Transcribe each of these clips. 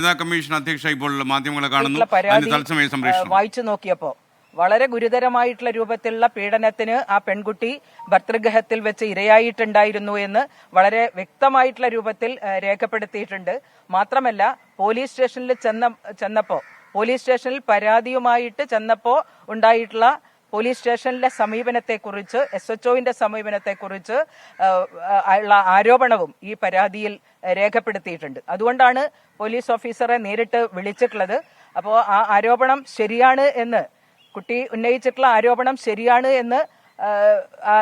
വനിതാ കമ്മീഷൻ അധ്യക്ഷ ഇപ്പോൾ മാധ്യമങ്ങളെ കാണുന്നു. വായിച്ചു നോക്കിയപ്പോ വളരെ ഗുരുതരമായിട്ടുള്ള രൂപത്തിലുള്ള പീഡനത്തിന് ആ പെൺകുട്ടി ഭർതൃഗൃഹത്തിൽ വെച്ച് ഇരയായിട്ടുണ്ടായിരുന്നു എന്ന് വളരെ വ്യക്തമായിട്ടുള്ള രൂപത്തിൽ രേഖപ്പെടുത്തിയിട്ടുണ്ട്. മാത്രമല്ല പോലീസ് സ്റ്റേഷനിൽ പോലീസ് സ്റ്റേഷനിൽ പരാതിയുമായിട്ട് ചെന്നപ്പോ ഉണ്ടായിട്ടുള്ള പോലീസ് സ്റ്റേഷനിലെ സമീപനത്തെക്കുറിച്ച് SHOവിന്റെ സമീപനത്തെക്കുറിച്ച് ഉള്ള ആരോപണവും ഈ പരാതിയിൽ രേഖപ്പെടുത്തിയിട്ടുണ്ട്. അതുകൊണ്ടാണ് പോലീസ് ഓഫീസറെ നേരിട്ട് വിളിച്ചിട്ടുള്ളത്. അപ്പോൾ ആ ആരോപണം ശരിയാണ് എന്ന്, കുട്ടി ഉന്നയിച്ചിട്ടുള്ള ആരോപണം ശരിയാണ് എന്ന്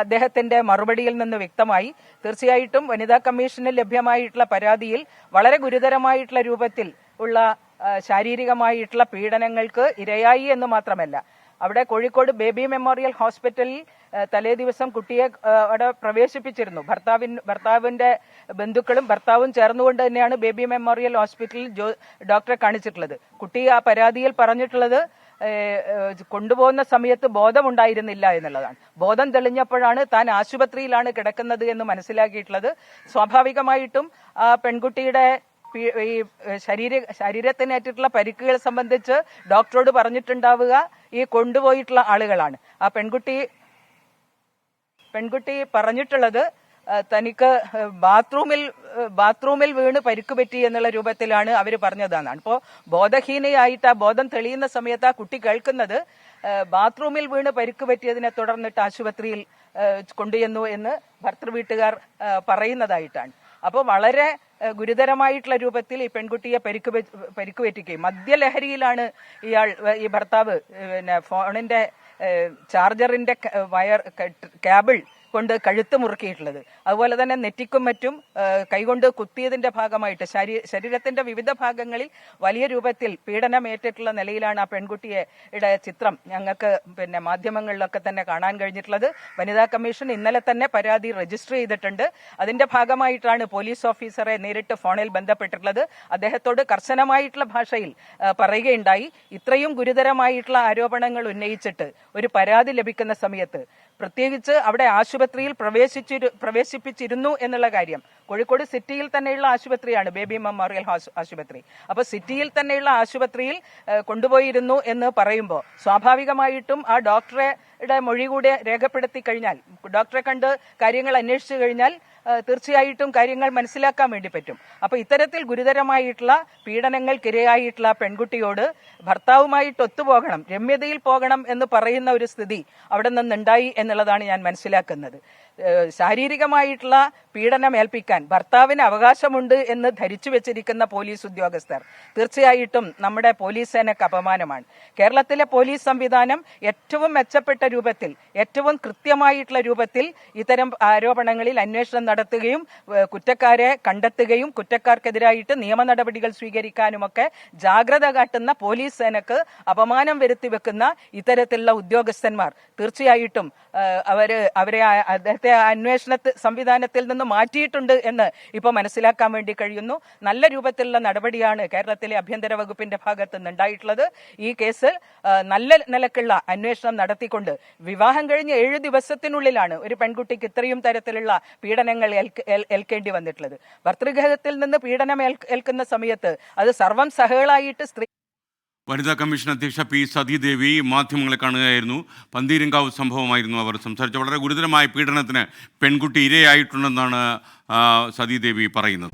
അദ്ദേഹത്തിന്റെ മറുപടിയിൽ നിന്ന് വ്യക്തമായി. തീർച്ചയായിട്ടും വനിതാ കമ്മീഷന് ലഭ്യമായിട്ടുള്ള പരാതിയിൽ വളരെ ഗുരുതരമായിട്ടുള്ള രൂപത്തിൽ ഉള്ള ശാരീരികമായിട്ടുള്ള പീഡനങ്ങൾക്ക് ഇരയായി എന്ന് മാത്രമല്ല, അവിടെ കോഴിക്കോട് ബേബി മെമ്മോറിയൽ ഹോസ്പിറ്റലിൽ തലേ ദിവസം കുട്ടിയെ അവിടെ പ്രവേശിപ്പിച്ചിരുന്നു. ഭർത്താവിന്റെ ബന്ധുക്കളും ഭർത്താവും ചേർന്നുകൊണ്ട് തന്നെയാണ് ബേബി മെമ്മോറിയൽ ഹോസ്പിറ്റലിൽ ഡോക്ടറെ കാണിച്ചിട്ടുള്ളത്. കുട്ടി ആ പരാതിയിൽ പറഞ്ഞിട്ടുള്ളത് കൊണ്ടുപോകുന്ന സമയത്ത് ബോധമുണ്ടായിരുന്നില്ല എന്നുള്ളതാണ്. ബോധം തെളിഞ്ഞപ്പോഴാണ് താൻ ആശുപത്രിയിലാണ് കിടക്കുന്നത് എന്ന് മനസ്സിലാക്കിയിട്ടുള്ളത്. സ്വാഭാവികമായിട്ടും ആ പെൺകുട്ടിയുടെ ഈ ശരീരത്തിനേറ്റിട്ടുള്ള പരിക്കുകൾ സംബന്ധിച്ച് ഡോക്ടറോട് പറഞ്ഞിട്ടുണ്ടാവുക ഈ കൊണ്ടുപോയിട്ടുള്ള ആളുകളാണ്. ആ പെൺകുട്ടി പറഞ്ഞിട്ടുള്ളത് തനിക്ക് ബാത്റൂമിൽ വീണ് പരിക്ക് പറ്റി എന്നുള്ള രൂപത്തിലാണ് അവർ പറഞ്ഞതെന്നാണ്. അപ്പോൾ ബോധഹീനയായിട്ട് ആ ബോധം തെളിയുന്ന സമയത്ത് ആ കുട്ടി കേൾക്കുന്നത് ബാത്റൂമിൽ വീണ് പരിക്ക് പറ്റിയതിനെ തുടർന്നിട്ട് ആശുപത്രിയിൽ കൊണ്ടുചെന്നു എന്ന് ഭർതൃവീട്ടുകാർ പറയുന്നതായിട്ടാണ്. അപ്പോൾ വളരെ ഗുരുതരമായിട്ടുള്ള രൂപത്തിൽ ഈ പെൺകുട്ടിയെ പരിക്ക് പറ്റിക്കുകയും മദ്യലഹരിയിലാണ് ഈ ഭർത്താവ് ഫോണിന്റെ ചാർജറിന്റെ കേബിൾ കൊണ്ട് കഴുത്ത് മുറുക്കിയിട്ടുള്ളത്. അതുപോലെ തന്നെ നെറ്റിക്കും മറ്റും കൈകൊണ്ട് കുത്തിയതിന്റെ ഭാഗമായിട്ട് ശരീരത്തിന്റെ വിവിധ ഭാഗങ്ങളിൽ വലിയ രൂപത്തിൽ പീഡനമേറ്റിട്ടുള്ള നിലയിലാണ് ആ പെൺകുട്ടിയുടെ ചിത്രം ഞങ്ങൾക്ക് മാധ്യമങ്ങളിലൊക്കെ തന്നെ കാണാൻ കഴിഞ്ഞിട്ടുള്ളത്. വനിതാ കമ്മീഷൻ ഇന്നലെ തന്നെ പരാതി രജിസ്റ്റർ ചെയ്തിട്ടുണ്ട്. അതിന്റെ ഭാഗമായിട്ടാണ് പോലീസ് ഓഫീസറെ നേരിട്ട് ഫോണിൽ ബന്ധപ്പെട്ടിട്ടുള്ളത്. അദ്ദേഹത്തോട് കർശനമായിട്ടുള്ള ഭാഷയിൽ പറയുകയുണ്ടായി, ഇത്രയും ഗുരുതരമായിട്ടുള്ള ആരോപണങ്ങൾ ഉന്നയിച്ചിട്ട് ഒരു പരാതി ലഭിക്കുന്ന സമയത്ത്, പ്രത്യേകിച്ച് അവിടെ ആശുപത്രിയിൽ പ്രവേശിപ്പിച്ചിരുന്നു എന്നുള്ള കാര്യം, കോഴിക്കോട് സിറ്റിയിൽ തന്നെയുള്ള ആശുപത്രിയാണ് ബേബി മെമ്മോറിയൽ ആശുപത്രി. അപ്പൊ സിറ്റിയിൽ തന്നെയുള്ള ആശുപത്രിയിൽ കൊണ്ടുപോയിരുന്നു എന്ന് പറയുമ്പോൾ സ്വാഭാവികമായിട്ടും ആ ഡോക്ടറുടെ മൊഴി കൂടെ രേഖപ്പെടുത്തി കഴിഞ്ഞാൽ, ഡോക്ടറെ കണ്ട് കാര്യങ്ങൾ അന്വേഷിച്ചു കഴിഞ്ഞാൽ തീർച്ചയായിട്ടും കാര്യങ്ങൾ മനസ്സിലാക്കാൻ വേണ്ടി പറ്റും. അപ്പൊ ഇത്തരത്തിൽ ഗുരുതരമായിട്ടുള്ള പീഡനങ്ങൾക്കിരയായിട്ടുള്ള പെൺകുട്ടിയോട് ഭർത്താവുമായിട്ട് ഒത്തുപോകണം, രമ്യതയിൽ പോകണം എന്ന് പറയുന്ന ഒരു സ്ഥിതി അവിടെ നിന്നുണ്ടായി എന്നുള്ളതാണ് ഞാൻ മനസ്സിലാക്കുന്നത്. ശാരീരികമായിട്ടുള്ള പീഡനം ഏൽപ്പിക്കാൻ ഭർത്താവിന് അവകാശമുണ്ട് എന്ന് ധരിച്ചു വെച്ചിരിക്കുന്ന പോലീസ് ഉദ്യോഗസ്ഥർ തീർച്ചയായിട്ടും നമ്മുടെ പോലീസ് സേനയ്ക്ക് അപമാനമാണ്. കേരളത്തിലെ പോലീസ് സംവിധാനം ഏറ്റവും മെച്ചപ്പെട്ട രൂപത്തിൽ, ഏറ്റവും കൃത്യമായിട്ടുള്ള രൂപത്തിൽ ഇത്തരം ആരോപണങ്ങളിൽ അന്വേഷണം നടത്തുകയും കുറ്റക്കാരെ കണ്ടെത്തുകയും കുറ്റക്കാർക്കെതിരായിട്ട് നിയമ നടപടികൾ സ്വീകരിക്കാനുമൊക്കെ ജാഗ്രത കാട്ടുന്ന പോലീസ് സേനക്ക് അപമാനം വരുത്തി വെക്കുന്ന ഇത്തരത്തിലുള്ള ഉദ്യോഗസ്ഥന്മാർ തീർച്ചയായിട്ടും അവരെ അദ്ദേഹത്തെ അന്വേഷണ സംവിധാനത്തിൽ നിന്ന് മാറ്റിയിട്ടുണ്ട് എന്ന് ഇപ്പോൾ മനസ്സിലാക്കാൻ വേണ്ടി കഴിയുന്നു. നല്ല രൂപത്തിലുള്ള നടപടിയാണ് കേരളത്തിലെ ആഭ്യന്തര വകുപ്പിന്റെ ഭാഗത്ത് നിന്നുണ്ടായിട്ടുള്ളത്. ഈ കേസ് നല്ല നിലക്കുള്ള അന്വേഷണം നടത്തിക്കൊണ്ട് വിവാഹം കഴിഞ്ഞ് 7 ദിവസത്തിനുള്ളിലാണ് ഒരു പെൺകുട്ടിക്ക് ഇത്രയും തരത്തിലുള്ള പീഡനങ്ങൾ ഏൽക്കേണ്ടി വന്നിട്ടുള്ളത്. ഭർതൃഗൃഹത്തിൽ നിന്ന് പീഡനം ഏൽക്കുന്ന സമയത്ത് അത് സർവം സഹകളായിട്ട് വനിതാ കമ്മീഷൻ അധ്യക്ഷ പി സതീദേവി മാധ്യമങ്ങളെ കാണുകയായിരുന്നു. പന്തീരങ്കാവ് സംഭവമായിരുന്നു അവർ സംസാരിച്ച. വളരെ ഗുരുതരമായ പീഡനത്തിന് പെൺകുട്ടി ഇരയായിട്ടുണ്ടെന്നാണ് സതീദേവി പറയുന്നത്.